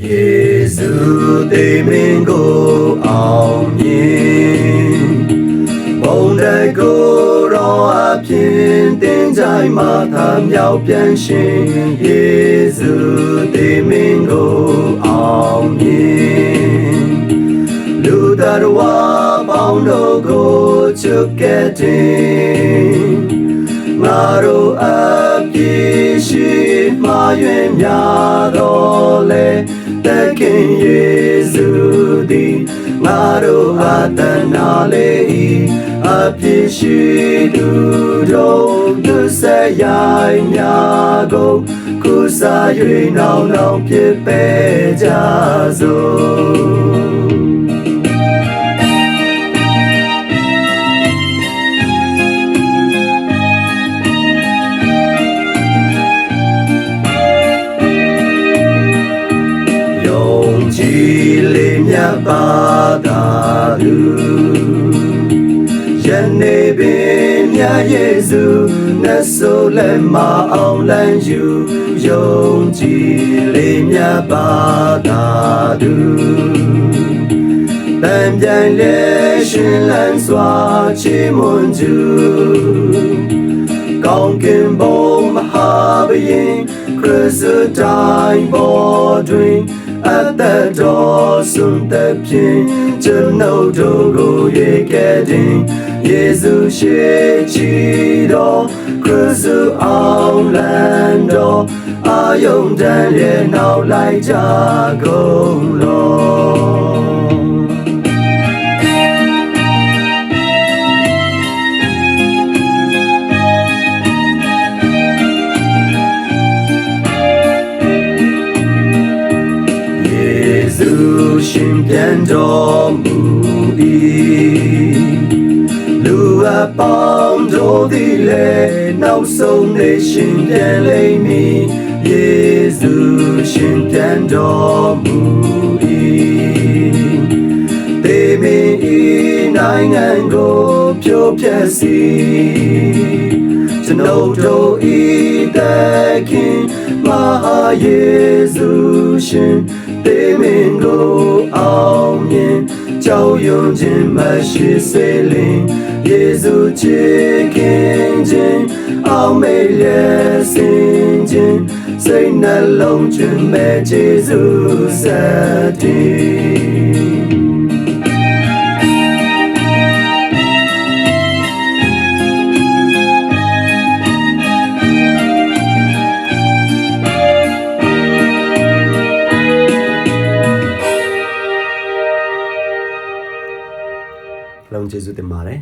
耶稣的名go昂名，梦在古老阿片定在马塔苗变形，耶稣的名go昂名，路达的瓦邦都go就给定，马路阿皮西马远亚多嘞。တခင်ယေစုသည်ငါတို့အတနာလေးအပြည့်ရှိသူတို့သူဆက်ရိုင်းများကိုကုစား၍နောင်နောင်ဖြစ်ပေကြစို့ကြည်လေးမြတ်ပါသာသူယနေ့ပင်မြတ်ယေစုနတ်ဆိုလက်မအောင်လန်းယူယုံကြည်လေးမြတ်ပါသာသူတန်ပြန်လေရှင်လန်းစွာချီးမွမ်းသူကောင်းကင်ဘုံမဟာဘုရင်ခရစ်စတိုင်းပေါ်တွင်အသက်တော်စွန့်တဲ့ဖြင့်ကျွန်ုပ်တို့ကိုရွေးခဲ့ခြင်းယေရှုရှိချီတော်ခရစ်သူအောင်လန်းတော်အာယုန်တန်ရဲ့နောက်လိုက်ကြကုန်လောရှင်ပြန်တော်မူ၏လူအပေါင်းတို့သည်လည်းနောက်ဆုံးနေရှင်ပြန်လိမ့်မည်ယေရှုရှင်ပြန်တော်မူ၏တေမင်းဤနိုင်ငံကိုဖြိုဖျက်စီကျွန်ုပ်တို့ဤတခင်မဟာယေရှုရှင်တေမင်းကိုအောင်မြင်ကြောက်ရွံ့ခြင်းမရှိစေလင်ယေရှုချစ်ခင်ခြင်းအောင်မေလျက်စင်ခြင်းစိတ်နှလုံးကျွမ်းမဲ့ယေရှုစတဲ့လုံးကျေးဇူးတင်ပါတယ်